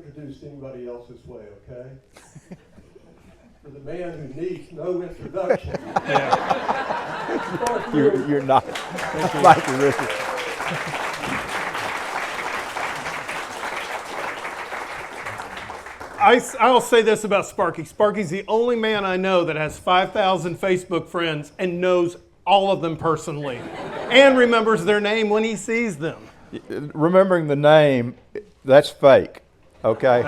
introduce anybody else this way, okay? For the man who needs no introduction. You're not. Thank you, Richard. I'll say this about Sparky. Sparky's the only man I know that has 5,000 Facebook friends and knows all of them personally and remembers their name when he sees them. Remembering the name, that's fake, okay?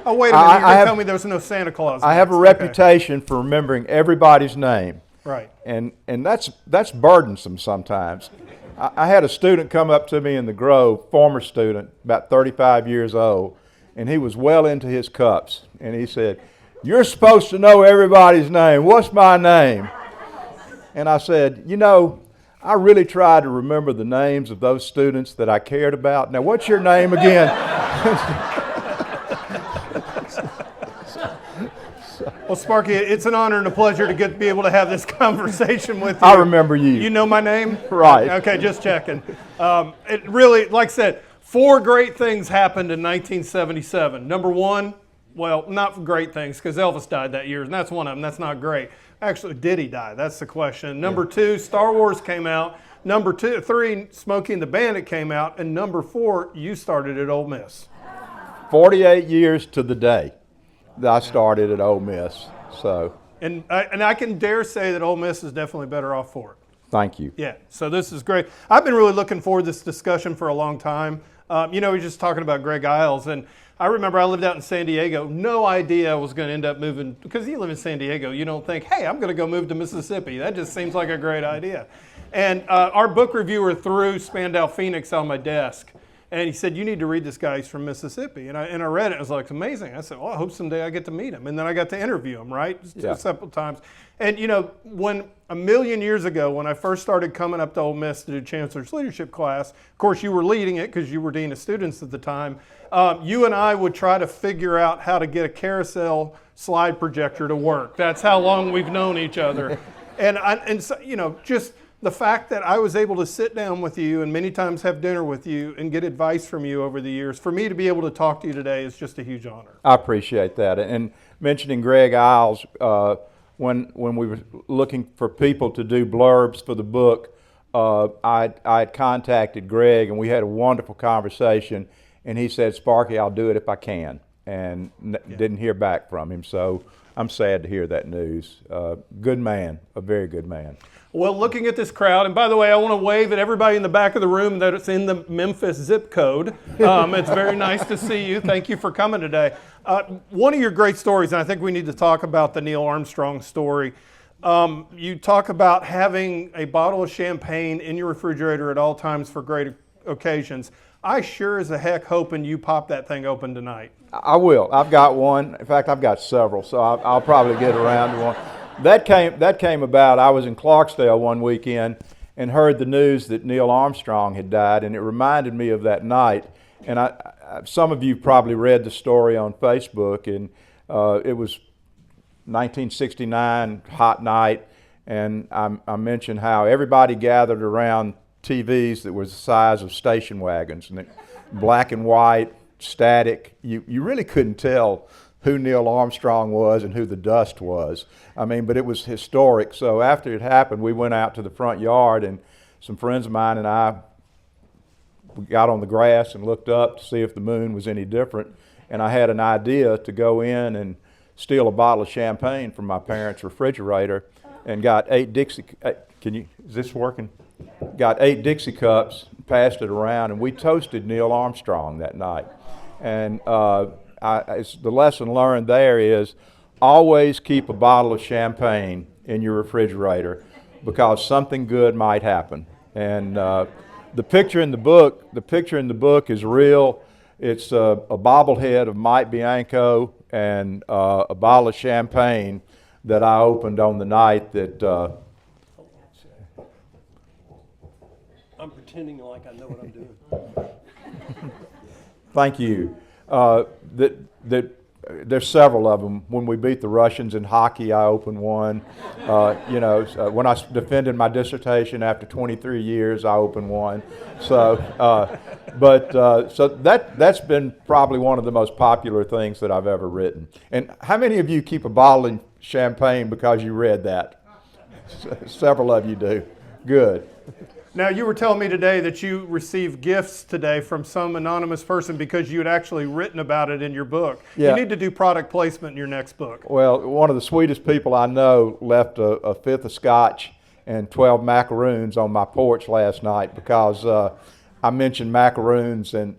Oh, wait a minute. You're going to tell me there was no Santa Claus. I have a reputation for remembering everybody's name. Right. And that's burdensome sometimes. I had a student come up to me in the Grove, former student, about 35 years old, and he was well into his cups. And he said, "You're supposed to know everybody's name. What's my name?" And I said, "You know, I really tried to remember the names of those students that I cared about. Now, what's your name again?" Well, Sparky, it's an honor and a pleasure to be able to have this conversation with you. I remember you. You know my name? Right. Okay, just checking. It really, like I said, 4 great things happened in 1977. Number one, well, not great things, because Elvis died that year, and that's one of them. That's not great. Actually, did he die? That's the question. Number 2, Star Wars came out. Number 3, Smokey and the Bandit came out. And number 4, you started at Ole Miss. 48 years to the day that I started at Ole Miss. So. And I can dare say that Ole Miss is definitely better off for it. Thank you. Yeah, so this is great. I've been really looking forward to this discussion for a long time. We were just talking about Greg Iles, and I remember I lived out in San Diego. No idea I was going to end up moving, because you live in San Diego, you don't think, hey, I'm going to go move to Mississippi. That just seems like a great idea. And our book reviewer threw Spandau Phoenix on my desk, and he said, "You need to read this guy. He's from Mississippi." And I read it. I was like, amazing. I said, well, I hope someday I get to meet him. And then I got to interview him, right? Yeah. Several times. And, when a million years ago, when I first started coming up to Ole Miss to do Chancellor's Leadership class, of course, you were leading it because you were Dean of Students at the time, you and I would try to figure out how to get a carousel slide projector to work. That's how long we've known each other. And so, just the fact that I was able to sit down with you and many times have dinner with you and get advice from you over the years, for me to be able to talk to you today is just a huge honor. I appreciate that. And mentioning Greg Iles, when we were looking for people to do blurbs for the book, I had contacted Greg, and we had a wonderful conversation, and he said, "Sparky, I'll do it if I can," and didn't hear back from him. So I'm sad to hear that news. Good man, a very good man. Well, looking at this crowd, and by the way, I want to wave at everybody in the back of the room that it's in the Memphis zip code. It's very nice to see you. Thank you for coming today. One of your great stories, and I think we need to talk about the Neil Armstrong story. You talk about having a bottle of champagne in your refrigerator at all times for great occasions. I sure as a heck hoping you pop that thing open tonight. I will. I've got one. In fact, I've got several, so I'll probably get around to one. That came about. I was in Clarksdale one weekend and heard the news that Neil Armstrong had died, and it reminded me of that night. And some of you probably read the story on Facebook, and it was 1969, hot night, and I mentioned how everybody gathered around TVs that was the size of station wagons, and black and white, static. You really couldn't tell who Neil Armstrong was and who the dust was. But it was historic. So after it happened, we went out to the front yard, and some friends of mine and I, we got on the grass and looked up to see if the moon was any different. And I had an idea to go in and steal a bottle of champagne from my parents' refrigerator, and got 8 Dixie. Is this working? Got 8 Dixie cups, passed it around, and we toasted Neil Armstrong that night. And the lesson learned there is always keep a bottle of champagne in your refrigerator, because something good might happen. And the picture in the book is real. It's a bobblehead of Mike Bianco and a bottle of champagne that I opened on the night that. I'm pretending like I know what I'm doing. Thank you. That there's several of them. When we beat the Russians in hockey, I opened one. When I defended my dissertation after 23 years, I opened one. So, so that's been probably one of the most popular things that I've ever written. And how many of you keep a bottle of champagne because you read that? Several of you do. Good. Now, you were telling me today that you received gifts today from some anonymous person because you had actually written about it in your book. Yeah. You need to do product placement in your next book. Well, one of the sweetest people I know left a fifth of scotch and 12 macaroons on my porch last night because I mentioned macaroons, and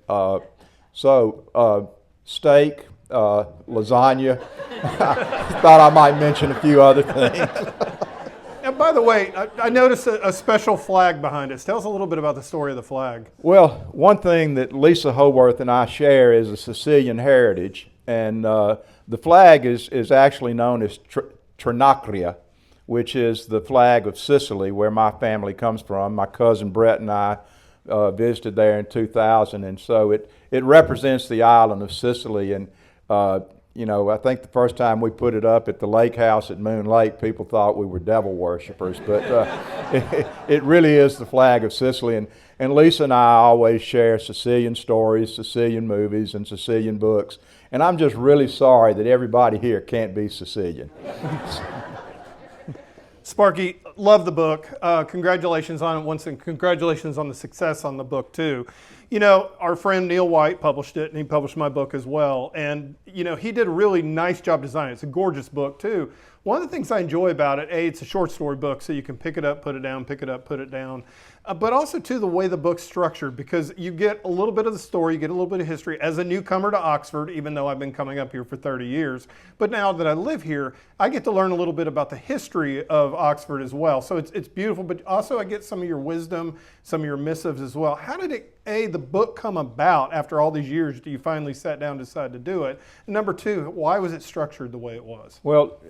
steak, lasagna. Thought I might mention a few other things. And by the way, I noticed a special flag behind us. Tell us a little bit about the story of the flag. Well, one thing that Lisa Howarth and I share is a Sicilian heritage, and the flag is actually known as Trinacria, which is the flag of Sicily, where my family comes from. My cousin Brett and I visited there in 2000, and so it represents the island of Sicily. And I think the first time we put it up at the lake house at Moon Lake, people thought we were devil worshippers, but it really is the flag of Sicily. And Lisa and I always share Sicilian stories, Sicilian movies, and Sicilian books. And I'm just really sorry that everybody here can't be Sicilian. Sparky, love the book. Congratulations on it once, and congratulations on the success on the book too. You know, our friend Neil White published it, and he published my book as well. And, he did a really nice job designing it. It's a gorgeous book too. One of the things I enjoy about it, it's a short story book, so you can pick it up, put it down, pick it up, put it down. But also too, the way the book's structured, because you get a little bit of the story, you get a little bit of history. As a newcomer to Oxford, even though I've been coming up here for 30 years, but now that I live here, I get to learn a little bit about the history of Oxford as well. So it's beautiful, but also I get some of your wisdom, some of your missives as well. How did the book come about after all these years? Do you finally sat down and decide to do it? And number two, why was it structured the way it was? Well,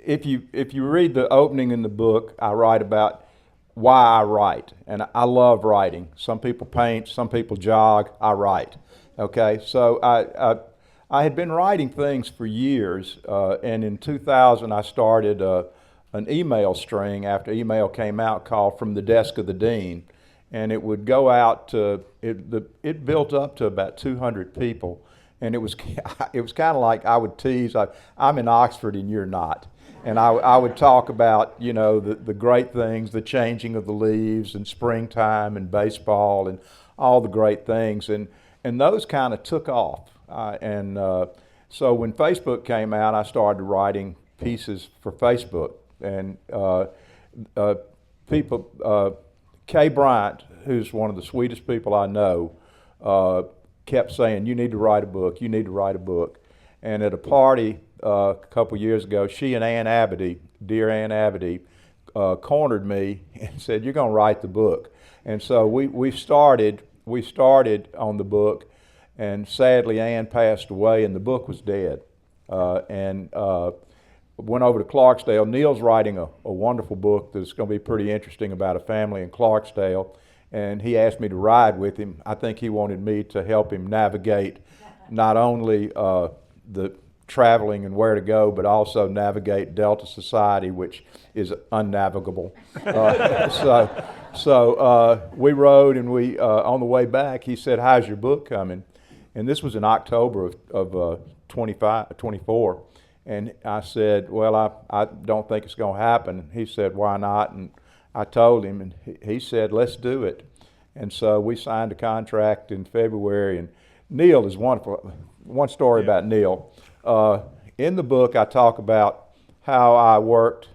if you read the opening in the book, I write about why I write, and I love writing. Some people paint, some people jog. I write. Okay, so I had been writing things for years, and in 2000 I started an email string after email came out called "From the Desk of the Dean," and it would go out to it built up to about 200 people, and it was kind of like I would tease, I'm in Oxford and you're not. And I would talk about, the great things, the changing of the leaves and springtime and baseball and all the great things. And those kind of took off. So when Facebook came out, I started writing pieces for Facebook. And Kay Bryant, who's one of the sweetest people I know, kept saying, you need to write a book, you need to write a book. And at a party a couple years ago, she and Ann Abity, dear Ann Abity, cornered me and said, you're going to write the book. And so we started on the book, and sadly Ann passed away and the book was dead. Went over to Clarksdale. Neil's writing a wonderful book that's going to be pretty interesting about a family in Clarksdale, and he asked me to ride with him. I think he wanted me to help him navigate not only the traveling and where to go, but also navigate Delta society, which is unnavigable. So we rode, and we on the way back, he said, how's your book coming? And this was in October of 24. And I said, well, I don't think it's going to happen. And he said, why not? And I told him, and he said, let's do it. And so we signed a contract in February, and Neil is wonderful. One story about Neil. In the book, I talk about how I worked.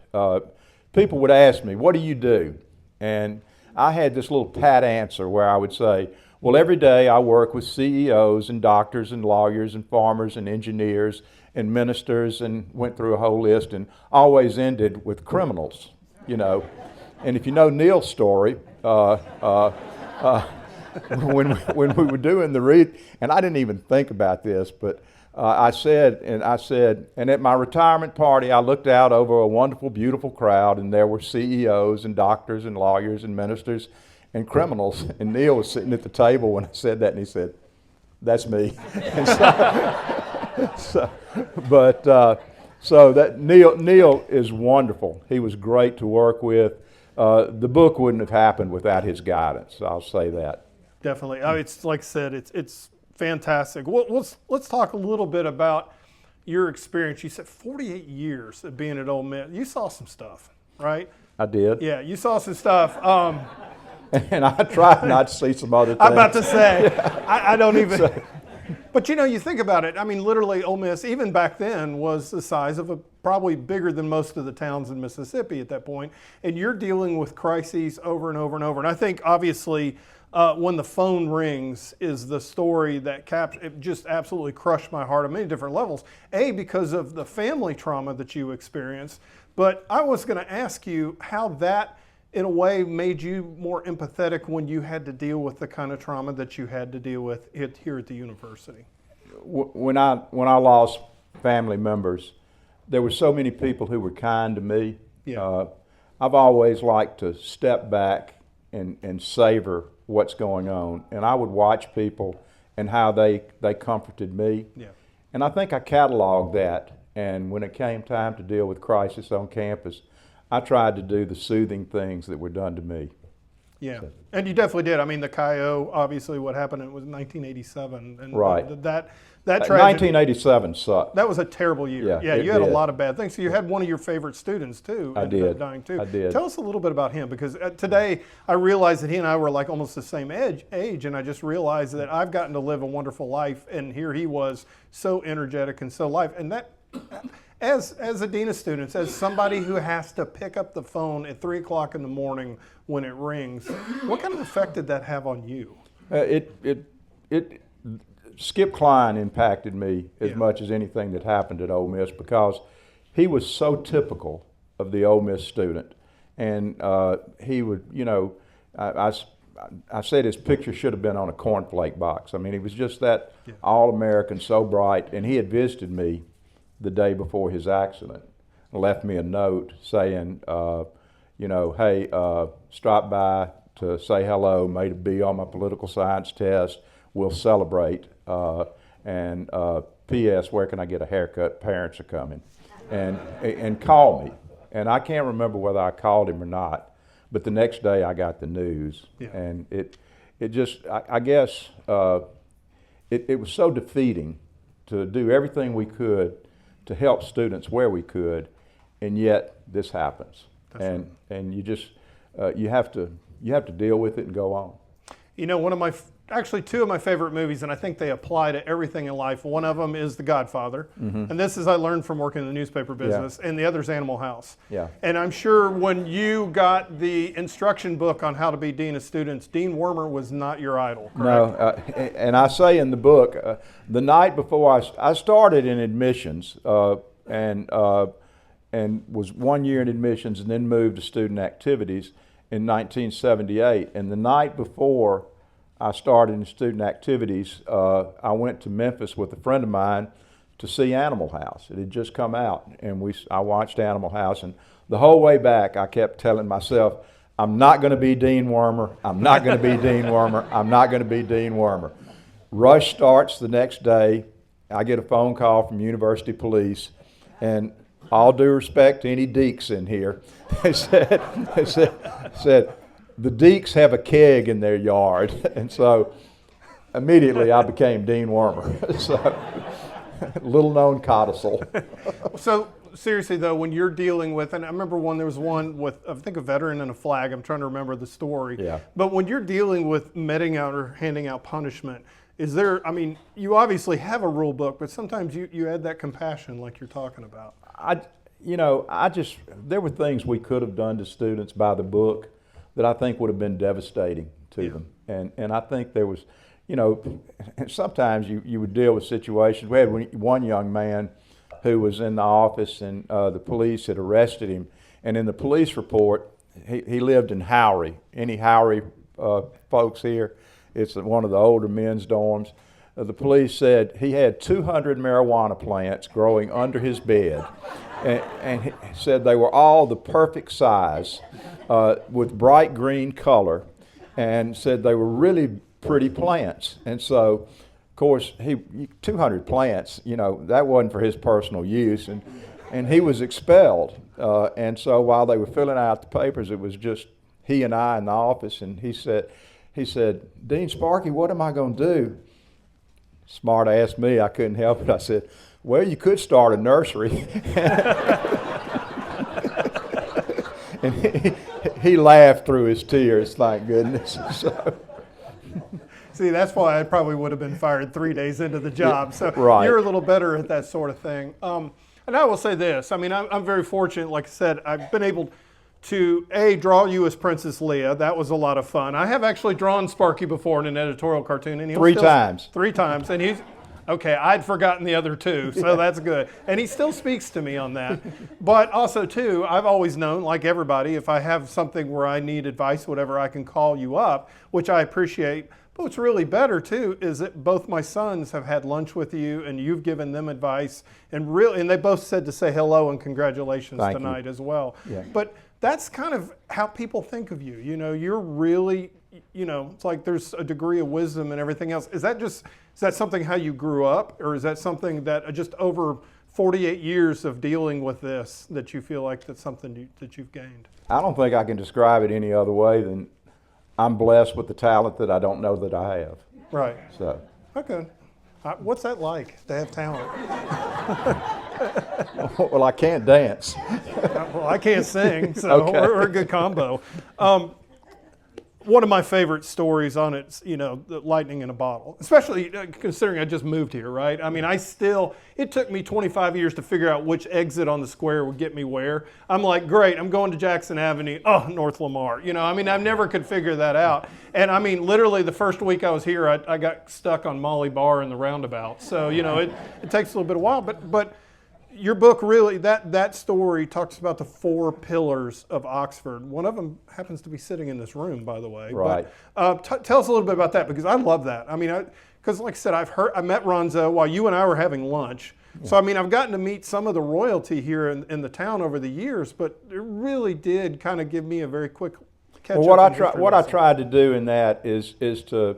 People would ask me, what do you do? And I had this little pat answer where I would say, well, every day I work with CEOs and doctors and lawyers and farmers and engineers and ministers, and went through a whole list, and always ended with criminals, And if you know Neil's story, when we were doing the read, and I didn't even think about this, but I said, and at my retirement party, I looked out over a wonderful, beautiful crowd, and there were CEOs and doctors and lawyers and ministers and criminals. And Neil was sitting at the table when I said that, and he said, "That's me." And so, so, so that Neil is wonderful. He was great to work with. The book wouldn't have happened without his guidance. I'll say that. Definitely. It's like I said, it's fantastic. Well, let's talk a little bit about your experience. You said 48 years of being at Ole Miss. You saw some stuff, right? I did. Yeah, you saw some stuff. And I tried not to see some other things. I'm about to say, I don't even. But you think about it. I mean, literally, Ole Miss, even back then, was the size of probably bigger than most of the towns in Mississippi at that point. And you're dealing with crises over and over and over. And I think, obviously, when the phone rings is the story that it just absolutely crushed my heart on many different levels. A, because of the family trauma that you experienced. But I was going to ask you how that, in a way, made you more empathetic when you had to deal with the kind of trauma that you had to deal with here at the university. When I lost family members, there were so many people who were kind to me. Yeah. I've always liked to step back and savor what's going on. And I would watch people and how they comforted me. Yeah. And I think I cataloged that. And when it came time to deal with crisis on campus, I tried to do the soothing things that were done to me. Yeah, and you definitely did. I mean, the Cayo, obviously what happened, it was 1987. And right. That tragedy. 1987 sucked. That was a terrible year. Yeah, you had a lot of bad things. So you had one of your favorite students, too. I did. Dying, too. I did. Tell us a little bit about him, because today I realized that he and I were like almost the same age, and I just realized that I've gotten to live a wonderful life, and here he was so energetic and so live. And that, as a dean of students, as somebody who has to pick up the phone at 3 o'clock in the morning when it rings, what kind of effect did that have on you? Skip Klein impacted me as much as anything that happened at Ole Miss, because he was so typical of the Ole Miss student. And he would, I said his picture should have been on a cornflake box. I mean, he was just that all-American, so bright. And he had visited me the day before his accident, left me a note saying, hey, stop by to say hello, made a B on my political science test, we'll celebrate, and P.S., where can I get a haircut? Parents are coming, and call me. And I can't remember whether I called him or not, but the next day I got the news, and it just, I guess, it was so defeating to do everything we could to help students where we could, and yet this happens. And you just you have to deal with it and go on. Actually two of my favorite movies, and I think they apply to everything in life. One of them is The Godfather, and this is I learned from working in the newspaper business, and the other is Animal House. Yeah. And I'm sure when you got the instruction book on how to be dean of students, Dean Wormer was not your idol, correct? No, and I say in the book, the night before I started in admissions, and was 1 year in admissions, and then moved to student activities in 1978. And the night before I started in student activities, I went to Memphis with a friend of mine to see Animal House. It had just come out, and I watched Animal House, and the whole way back I kept telling myself, I'm not going to be Dean Wormer, I'm not going to be Dean Wormer, I'm not going to be Dean Wormer. Rush starts the next day. I get a phone call from University Police, and all due respect to any Deeks in here, they said, the Deeks have a keg in their yard. And so immediately I became Dean Wormer. So little known codicil. So seriously though, when you're dealing with, and I remember there was one with, I think, a veteran and a flag, I'm trying to remember the story. Yeah. But when you're dealing with meting out or handing out punishment, you obviously have a rule book, but sometimes you add that compassion like you're talking about. There were things we could have done to students by the book that I think would have been devastating to them. And I think there was, sometimes you would deal with situations. We had one young man who was in the office, and the police had arrested him. And in the police report, he lived in Howry. Any Howry folks here? It's one of the older men's dorms. The police said he had 200 marijuana plants growing under his bed. And he said they were all the perfect size, with bright green color, and said they were really pretty plants. And so of course, 200 plants, that wasn't for his personal use, and he was expelled. And so while they were filling out the papers, it was just he and I in the office, and he said, Dean Sparky, what am I going to do? Smart asked me, I couldn't help it. I said, well, you could start a nursery. And he laughed through his tears, thank goodness. So. See, that's why I probably would have been fired 3 days into the job. So right. You're a little better at that sort of thing. And I will say this, I mean, I'm very fortunate, like I said, I've been able to, draw you as Princess Leia. That was a lot of fun. I have actually drawn Sparky before in an editorial cartoon. And Three times. And he's, okay, I'd forgotten the other two, so that's good. And he still speaks to me on that. But also, too, I've always known, like everybody, if I have something where I need advice, whatever, I can call you up, which I appreciate. But what's really better, too, is that both my sons have had lunch with you, and you've given them advice. And they both said to say hello and congratulations tonight as well. Yeah. But that's kind of how people think of you. You're really, it's like there's a degree of wisdom and everything else. Is that something how you grew up, or is that something that just over 48 years of dealing with this that you feel like that's something that you've gained? I don't think I can describe it any other way than I'm blessed with the talent that I don't know that I have. Right. So. Okay. What's that like, to have talent? Well, I can't dance. Well, I can't sing, so okay. we're a good combo. One of my favorite stories on it's, the lightning in a bottle, especially considering I just moved here, right? I mean, it took me 25 years to figure out which exit on the square would get me where. I'm like, great, I'm going to Jackson Avenue, North Lamar. I never could figure that out. And I mean, literally the first week I was here, I got stuck on Molly Bar in the roundabout. So, it takes a little bit of a while, but your book really, that story talks about the 4 pillars of Oxford. One of them happens to be sitting in this room, by the way. Right. But tell us a little bit about that, because I love that. I mean, because like I said, I met Ronzo while you and I were having lunch. Yeah. So, I mean, I've gotten to meet some of the royalty here in the town over the years, but it really did kind of give me a very quick catch up. Well, what I tried to do in that is to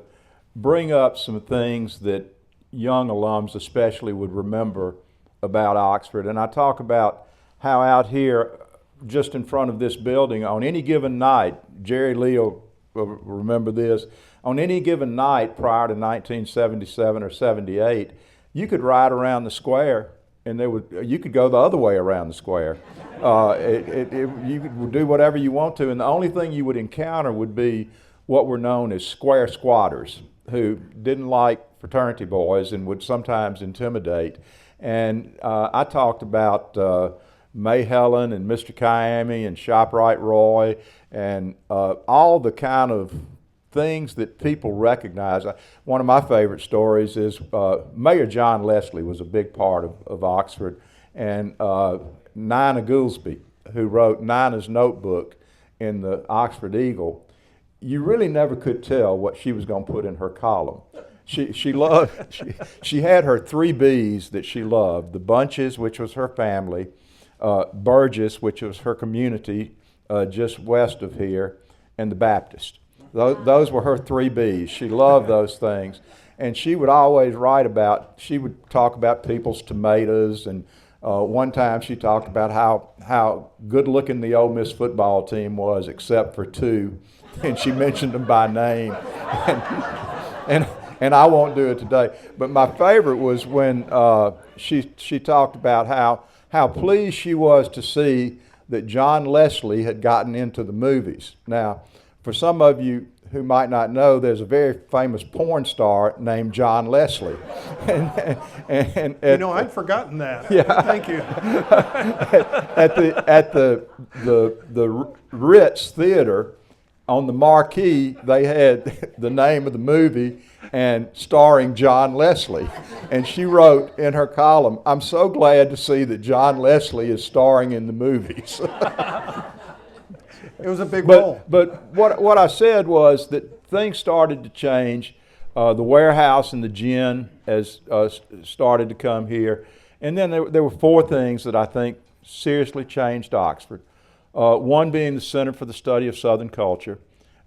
bring up some things that young alums especially would remember about Oxford. And I talk about how out here, just in front of this building, on any given night, Jerry Lee will remember this, on any given night prior to 1977 or 78, you could ride around the square and you could go the other way around the square. You could do whatever you want to, and the only thing you would encounter would be what were known as square squatters, who didn't like fraternity boys and would sometimes intimidate. And I talked about May Helen and Mr. Kiami and ShopRite Roy and all the kind of things that people recognize. One of my favorite stories is Mayor John Leslie was a big part of Oxford, and Nina Goolsby, who wrote Nina's Notebook in the Oxford Eagle, you really never could tell what she was going to put in her column. She had her 3 B's that she loved: the Bunches, which was her family, Burgess, which was her community just west of here, and the Baptist. Those were her 3 B's. She loved those things. And she would always she would talk about people's tomatoes, and one time she talked about how good looking the Ole Miss football team was, except for 2, and she mentioned them by name. And I won't do it today. But my favorite was when she talked about how pleased she was to see that John Leslie had gotten into the movies. Now, for some of you who might not know, there's a very famous porn star named John Leslie. and I'd forgotten that. Yeah. Thank you. at the Ritz Theater, on the marquee, they had the name of the movie and starring John Leslie. And she wrote in her column, "I'm so glad to see that John Leslie is starring in the movies." It was a big role. But what I said was that things started to change. The warehouse and the gin started to come here. And then there were 4 things that I think seriously changed Oxford. One being the Center for the Study of Southern Culture,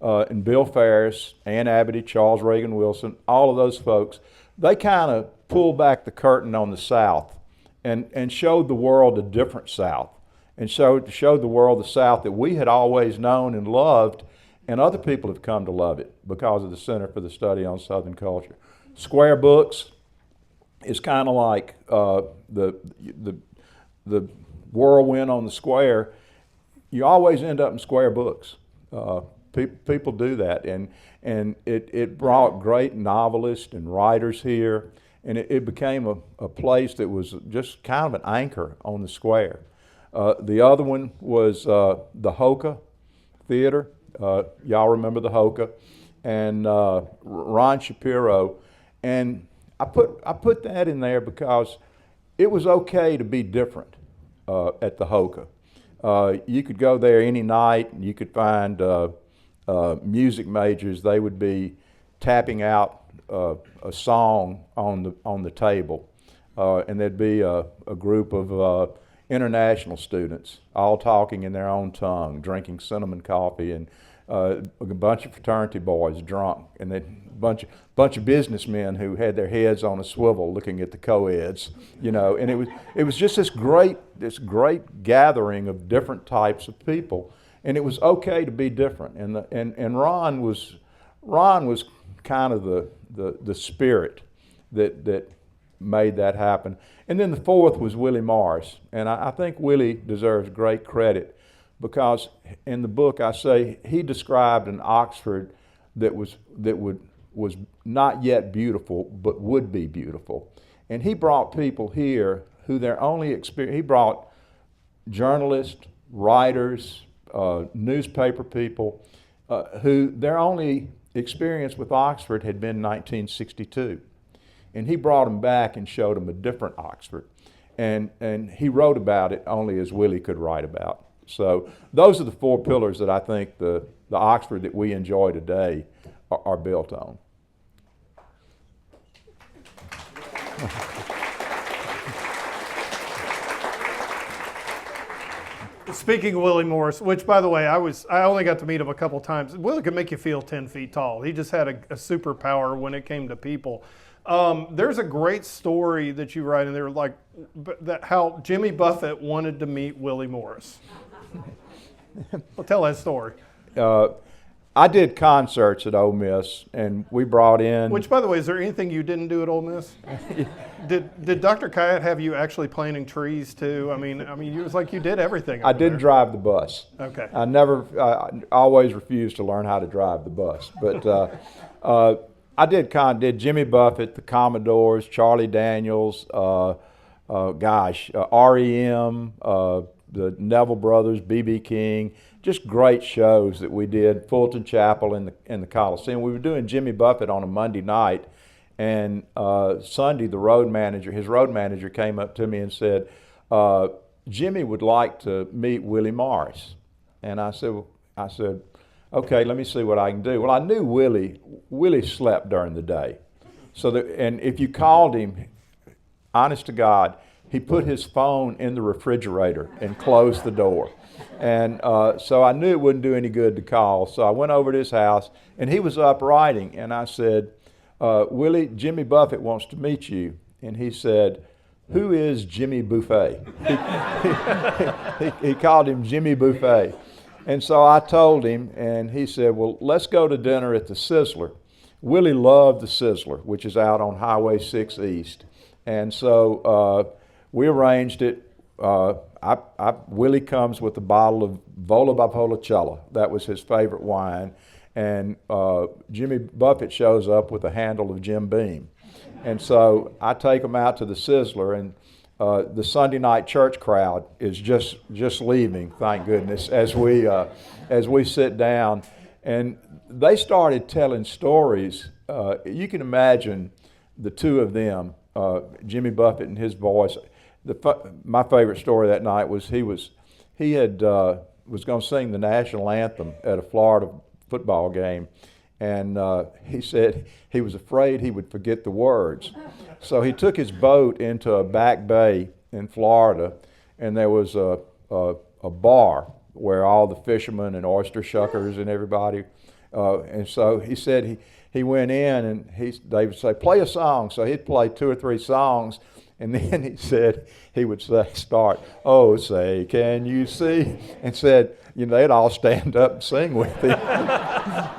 and Bill Ferris, Ann Abity, Charles Reagan Wilson, all of those folks they kind of pulled back the curtain on the South and showed the world a different South, and showed the world the South that we had always known and loved, and other people have come to love it because of the Center for the Study on Southern Culture. Square books is kind of like the whirlwind on the square. You always end up in square books. People do that, and it brought great novelists and writers here, and it became a place that was just kind of an anchor on the square. The other one was the Hoka Theater. Y'all remember the Hoka, and Ron Shapiro, and I put that in there because it was okay to be different at the Hoka. You could go there any night, and you could find music majors. They would be tapping out a song on the table, and there'd be a group of international students all talking in their own tongue, drinking cinnamon coffee, and a bunch of fraternity boys drunk, and then a bunch of businessmen who had their heads on a swivel looking at the co-eds, and it was just this great gathering of different types of people, and it was okay to be different. And Ron was kind of the spirit that made that happen. And then the fourth was Willie Morris, and I think Willie deserves great credit because in the book I say he described an Oxford that was not yet beautiful but would be beautiful. And he brought people here who their only experience, he brought journalists, writers, newspaper people who their only experience with Oxford had been 1962. And he brought them back and showed them a different Oxford. And he wrote about it only as Willie could write about. So those are the four pillars that I think the Oxford that we enjoy today are built on. Speaking of Willie Morris, which by the way, I only got to meet him a couple times. Willie could make you feel 10 feet tall. He just had a superpower when it came to people. There's a great story that you write in there, like how Jimmy Buffett wanted to meet Willie Morris. Well, tell that story. I did concerts at Ole Miss, and we brought in... Which, by the way, is there anything you didn't do at Ole Miss? Did Dr. Kayat have you actually planting trees too? I mean, it was like you did everything. I didn't drive the bus. Okay. I always refused to learn how to drive the bus. But I did Jimmy Buffett, the Commodores, Charlie Daniels, REM, the Neville Brothers, B.B. King, just great shows that we did, Fulton Chapel in the Coliseum. We were doing Jimmy Buffett on a Monday night, and Sunday his road manager came up to me and said, Jimmy would like to meet Willie Morris. And I said, okay, let me see what I can do. Well, I knew Willie slept during the day. And if you called him, honest to God, he put his phone in the refrigerator and closed the door. And so I knew it wouldn't do any good to call. So I went over to his house, and he was up writing. And I said, Willie, Jimmy Buffett wants to meet you. And he said, who is Jimmy Buffet? He called him Jimmy Buffet. And so I told him, and he said, well, let's go to dinner at the Sizzler. Willie loved the Sizzler, which is out on Highway 6 East. And so we arranged it. Willie comes with a bottle of Vola by Volacella. That was his favorite wine. And Jimmy Buffett shows up with a handle of Jim Beam. And so I take him out to the Sizzler, and the Sunday night church crowd is just leaving, thank goodness, as we sit down. And they started telling stories. You can imagine the two of them, Jimmy Buffett and his voice. My favorite story that night was he was going to sing the national anthem at a Florida football game, and he said he was afraid he would forget the words. So he took his boat into a back bay in Florida, and there was a bar where all the fishermen and oyster shuckers and everybody, and so he said he went in and they would say, play a song. So he'd play 2 or 3 songs, and then he would start, oh, say, can you see? And said, they'd all stand up and sing with him.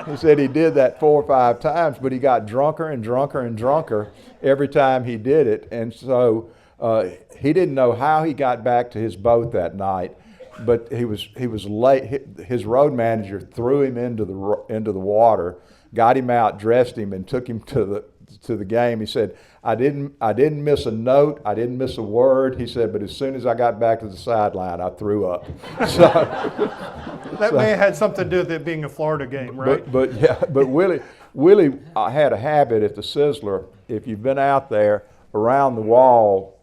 He said he did that 4 or 5 times, but he got drunker and drunker and drunker every time he did it. And so he didn't know how he got back to his boat that night, but he was late. His road manager threw him into the water, got him out, dressed him, and took him to the game. He said, I didn't miss a note, I didn't miss a word. He said, but as soon as I got back to the sideline, I threw up. So that may have had something to do with it being a Florida game, right? But Willie had a habit at the Sizzler. If you've been out there, around the wall,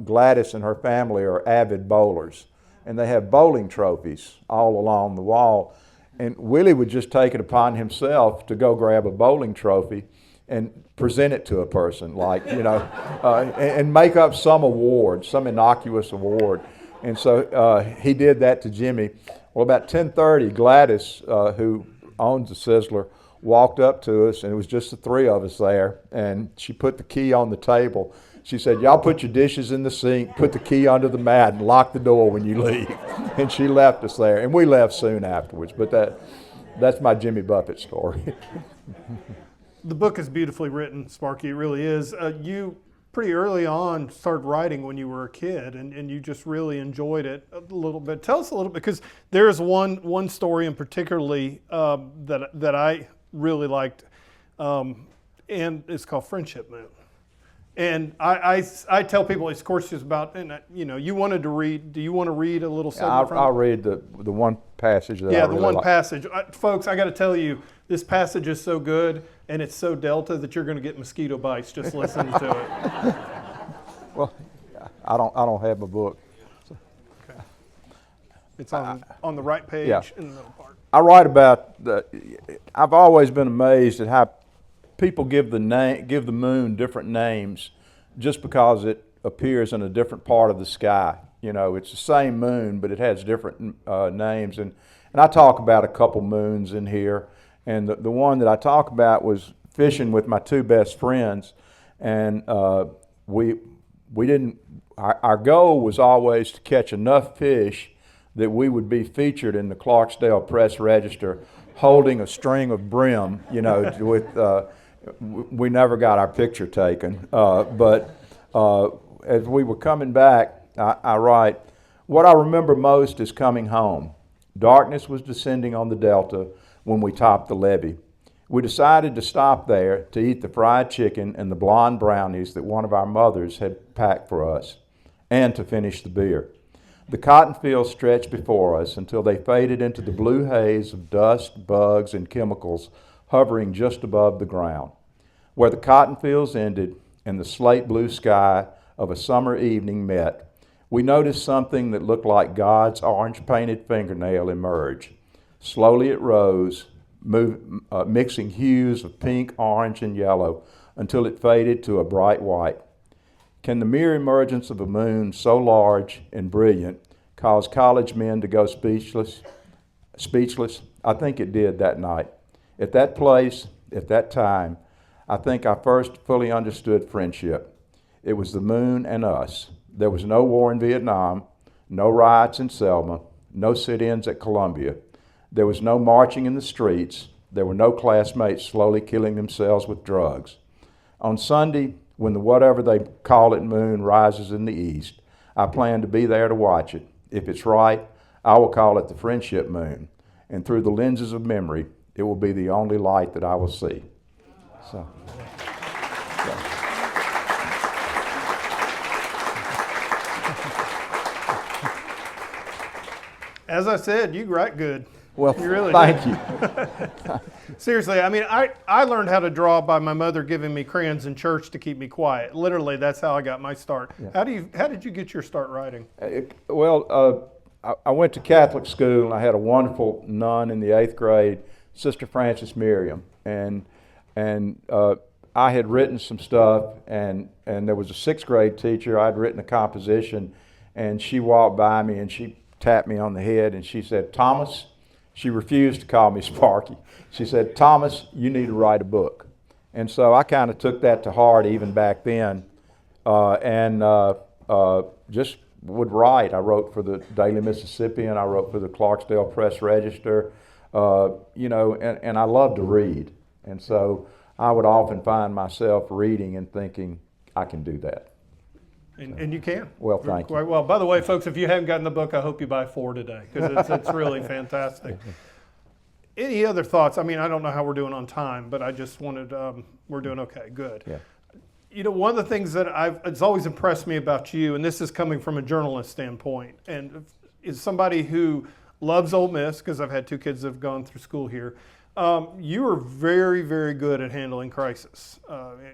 Gladys and her family are avid bowlers, and they have bowling trophies all along the wall. And Willie would just take it upon himself to go grab a bowling trophy and present it to a person, and make up some award, some innocuous award. And so he did that to Jimmy. Well, about 10:30, Gladys, who owns the Sizzler, walked up to us, and it was just the 3 of us there, and she put the key on the table. She said, y'all put your dishes in the sink, put the key under the mat, and lock the door when you leave. And she left us there, and we left soon afterwards. But that's my Jimmy Buffett story. The book is beautifully written, Sparky, it really is. You pretty early on started writing when you were a kid, and you just really enjoyed it a little bit. Tell us a little bit, because there is one story in particularly that I really liked, and it's called Friendship Moon. And I tell people it's courses about, and you wanted to read. Do you want to read a little segment from it? I'll read the one passage that I really like. Yeah, the one passage. Folks, I got to tell you, this passage is so good, and it's so Delta that you're going to get mosquito bites just listening to it. Well, I don't have a book. So. Okay. It's on the right page in the middle part. I write about I've always been amazed at how people give the moon different names just because it appears in a different part of the sky. It's the same moon, but it has different names. And I talk about a couple moons in here. And the one that I talk about was fishing with my 2 best friends. And we didn't, our goal was always to catch enough fish that we would be featured in the Clarksdale Press Register holding a string of brim, with, we never got our picture taken. But as we were coming back, I write, what I remember most is coming home. Darkness was descending on the Delta when we topped the levee. We decided to stop there to eat the fried chicken and the blonde brownies that one of our mothers had packed for us, and to finish the beer. The cotton fields stretched before us until they faded into the blue haze of dust, bugs, and chemicals hovering just above the ground. Where the cotton fields ended and the slate blue sky of a summer evening met, we noticed something that looked like God's orange-painted fingernail emerge. Slowly it rose, mixing hues of pink, orange, and yellow until it faded to a bright white. Can the mere emergence of a moon so large and brilliant cause college men to go speechless? I think it did that night. At that place, at that time, I think I first fully understood friendship. It was the moon and us. There was no war in Vietnam, no riots in Selma, no sit-ins at Columbia. There was no marching in the streets. There were no classmates slowly killing themselves with drugs. On Sunday, when the whatever they call it moon rises in the east, I plan to be there to watch it. If it's right, I will call it the friendship moon. And through the lenses of memory, it will be the only light that I will see. So. As I said, you write good. Well, you really thank do. you. Seriously, I mean, I learned how to draw by my mother giving me crayons in church to keep me quiet. Literally, that's how I got my start. Yeah. How did you get your start writing? I went to Catholic school, and I had a wonderful nun in the 8th grade, Sister Frances Miriam, and I had written some stuff, and there was a 6th grade teacher. I'd written a composition, and she walked by me and she tapped me on the head and she said, "Thomas." She refused to call me Sparky. She said, "Thomas, you need to write a book." And so I kind of took that to heart even back then, and just would write. I wrote for the Daily Mississippian. I wrote for the Clarksdale Press Register, and I love to read. And so I would often find myself reading and thinking, I can do that. And you can. Well, thank you. Quite well. By the way, folks, if you haven't gotten the book, I hope you buy 4 today, because it's really fantastic. Any other thoughts? I mean, I don't know how we're doing on time, but I just wanted, we're doing okay, good. Yeah. You know, one of the things that it's always impressed me about you, and this is coming from a journalist standpoint, and is somebody who loves Ole Miss, because I've had 2 kids that have gone through school here. You are very, very good at handling crisis.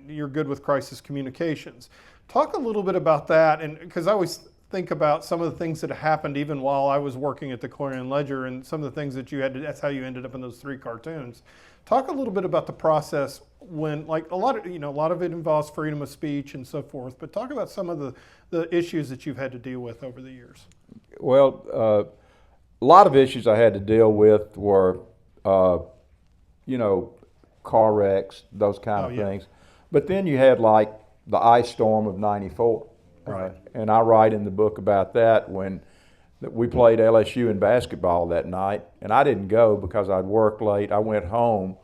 You're good with crisis communications. Talk a little bit about that, and because I always think about some of the things that happened even while I was working at the Clarion Ledger, and some of the things that you had to, that's how you ended up in those 3 cartoons. Talk a little bit about the process when, like, a lot of it involves freedom of speech and so forth, but talk about some of the issues that you've had to deal with over the years. Well, a lot of issues I had to deal with were, car wrecks, those kind of things. But then you had like the ice storm of '94. Right. And I write in the book about that when we played LSU in basketball that night, and I didn't go because I'd worked late. I went home,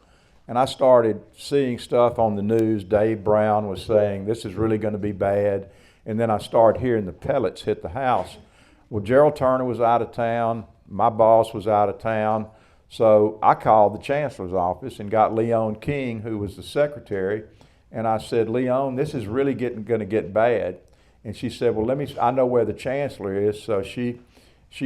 and I started seeing stuff on the news. Dave Brown was saying, this is really going to be bad. And then I started hearing the pellets hit the house. Well, Gerald Turner was out of town. My boss was out of town. So I called the chancellor's office and got Leon King, who was the secretary, and I said, Leon, this is really going to get bad. And she said, well, I know where the chancellor is. So she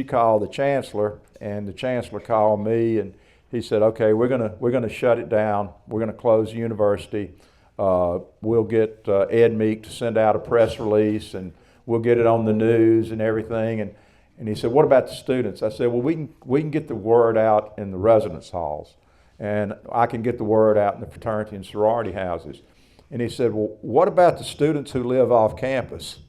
called the chancellor, and the chancellor called me, and he said, okay, we're gonna shut it down. We're gonna close the university. We'll get Ed Meek to send out a press release, and we'll get it on the news and everything. And he said, what about the students? I said, well, we can get the word out in the residence halls, and I can get the word out in the fraternity and sorority houses. And he said, well, what about the students who live off campus?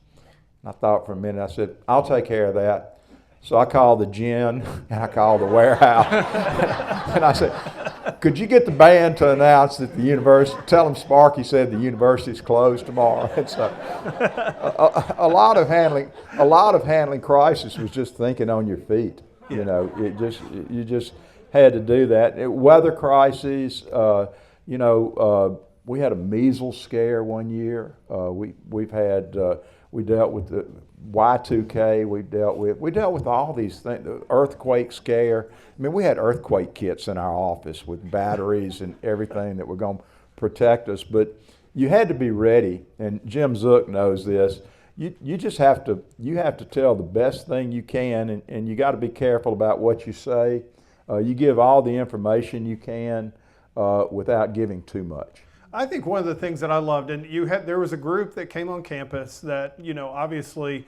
I thought for a minute. I said, I'll take care of that. So I called the gin, and I called the warehouse. And I said, could you get the band to announce that the university, tell them Sparky said the university's closed tomorrow. And so a lot of handling crisis was just thinking on your feet. You know, you just had to do that. Weather crises, we had a measles scare one year. We dealt with the Y2K. We dealt with all these things. The earthquake scare. I mean, we had earthquake kits in our office with batteries and everything that were going to protect us. But you had to be ready. And Jim Zook knows this. You just have to tell the best thing you can, and you got to be careful about what you say. You give all the information you can without giving too much. I think one of the things that I loved, and there was a group that came on campus that, obviously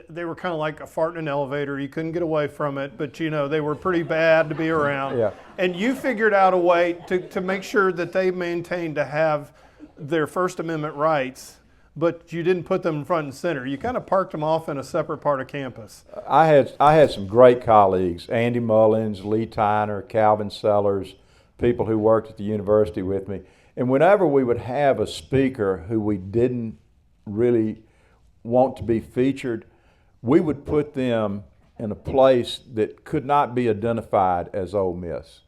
they were kind of like a fart in an elevator. You couldn't get away from it, but they were pretty bad to be around. Yeah. And you figured out a way to make sure that they maintained to have their First Amendment rights, but you didn't put them front and center. You kind of parked them off in a separate part of campus. I had some great colleagues, Andy Mullins, Lee Tyner, Calvin Sellers, people who worked at the university with me. And whenever we would have a speaker who we didn't really want to be featured, we would put them in a place that could not be identified as Ole Miss.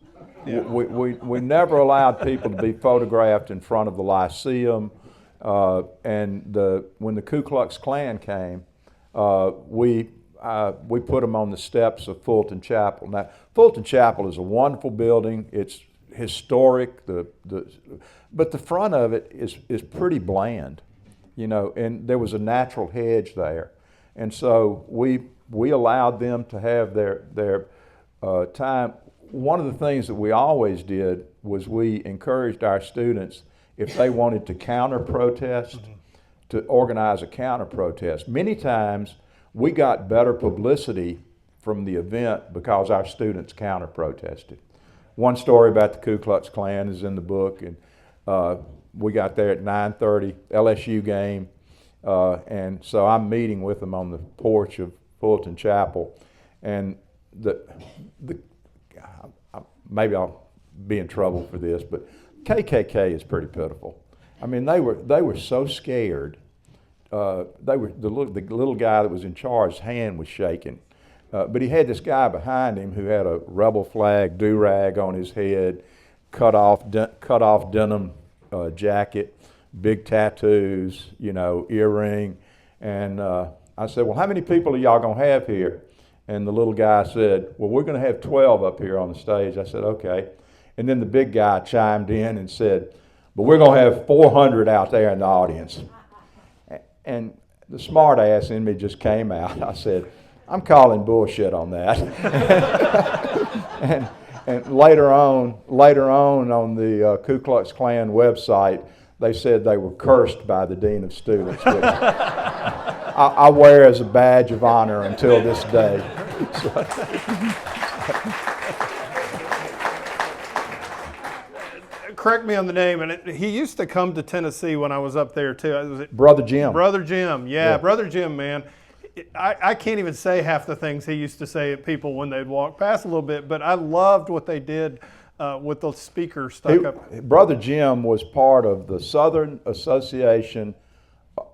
Yeah. We never allowed people to be photographed in front of the Lyceum. And when the Ku Klux Klan came, we put them on the steps of Fulton Chapel. Now, Fulton Chapel is a wonderful building. It's historic, but the front of it is pretty bland, and there was a natural hedge there, and so we allowed them to have their time. One of the things that we always did was we encouraged our students, if they wanted to counter-protest, to organize a counter-protest. Many times we got better publicity from the event because our students counter-protested. One story about the Ku Klux Klan is in the book, and we got there at 9:30, LSU game, and so I'm meeting with them on the porch of Fulton Chapel, and maybe I'll be in trouble for this, but KKK is pretty pitiful. I mean, they were so scared. The little guy that was in charge, his hand was shaking. But he had this guy behind him who had a rebel flag do-rag on his head, cut off denim jacket, big tattoos, earring. And I said, well, how many people are y'all going to have here? And the little guy said, well, we're going to have 12 up here on the stage. I said, okay. And then the big guy chimed in and said, but we're going to have 400 out there in the audience. And the smart ass in me just came out. I said, I'm calling bullshit on that. and later on on the Ku Klux Klan website, they said they were cursed by the dean of students, which I wear as a badge of honor until this day. Correct me on the name, and he used to come to Tennessee when I was up there too. Was it Brother Jim. Brother Jim, yeah, Brother Jim, man. I can't even say half the things he used to say at people when they'd walk past a little bit, but I loved what they did with the speaker stuck up. Brother Jim was part of the Southern Association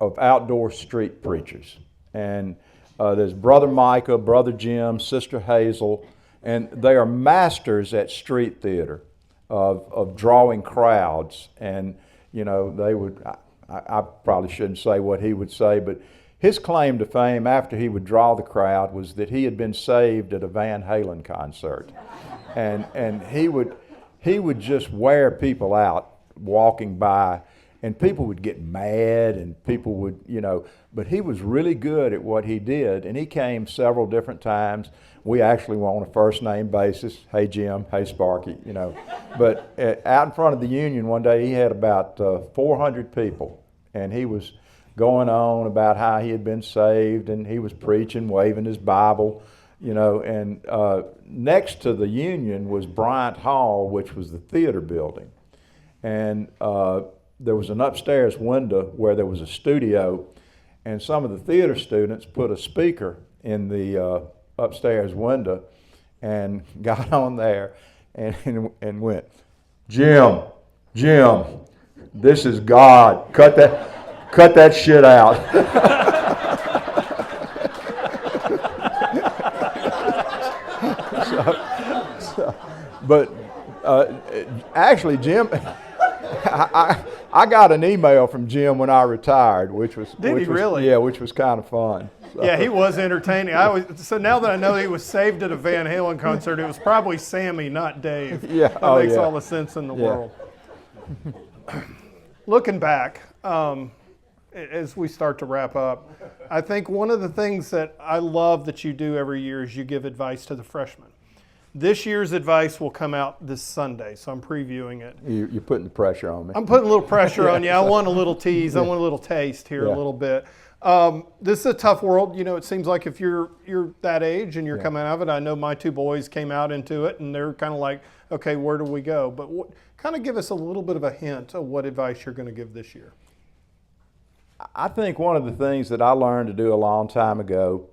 of Outdoor Street Preachers. And there's Brother Micah, Brother Jim, Sister Hazel, and they are masters at street theater of drawing crowds. And, they would, I probably shouldn't say what he would say, but his claim to fame after he would draw the crowd was that he had been saved at a Van Halen concert. And he would just wear people out walking by, and people would get mad, and people would, but he was really good at what he did, and he came several different times. We actually were on a first name basis. Hey Jim, hey Sparky, But out in front of the Union one day, he had about 400 people, and he was going on about how he had been saved, and he was preaching, waving his Bible, and next to the Union was Bryant Hall, which was the theater building. And there was an upstairs window where there was a studio, and some of the theater students put a speaker in the upstairs window and got on there and went, Jim, this is God. Cut that shit out. But actually, Jim, I got an email from Jim when I retired, which was really? Yeah, which was kind of fun. So. Yeah, he was entertaining. So now that I know he was saved at a Van Halen concert, it was probably Sammy, not Dave. Yeah, that makes all the sense in the world. Looking back, as we start to wrap up, I think one of the things that I love that you do every year is you give advice to the freshmen. This year's advice will come out this Sunday, so I'm previewing it. You're putting the pressure on me. I'm putting a little pressure on you. I want a little tease. I want a little taste here a little bit. This is a tough world. It seems like if you're that age and you're coming out of it, I know my two boys came out into it, and they're kind of like, okay, where do we go? But kind of give us a little bit of a hint of what advice you're going to give this year. I think one of the things that I learned to do a long time ago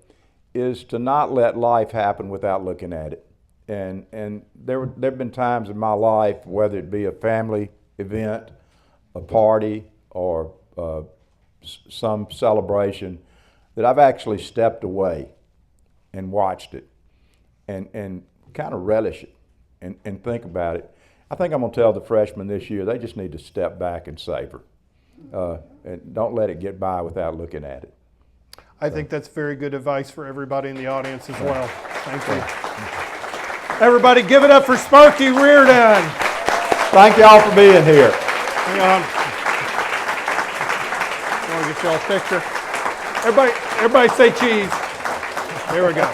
is to not let life happen without looking at it. And there have been times in my life, whether it be a family event, a party, or some celebration, that I've actually stepped away and watched it and kind of relish it and think about it. I think I'm going to tell the freshmen this year, they just need to step back and savor. And don't let it get by without looking at it. I think that's very good advice for everybody in the audience as well. Thank you. Everybody give it up for Sparky Reardon. Thank y'all for being here. Hang on. I want to get y'all a picture. Everybody say cheese. There we go.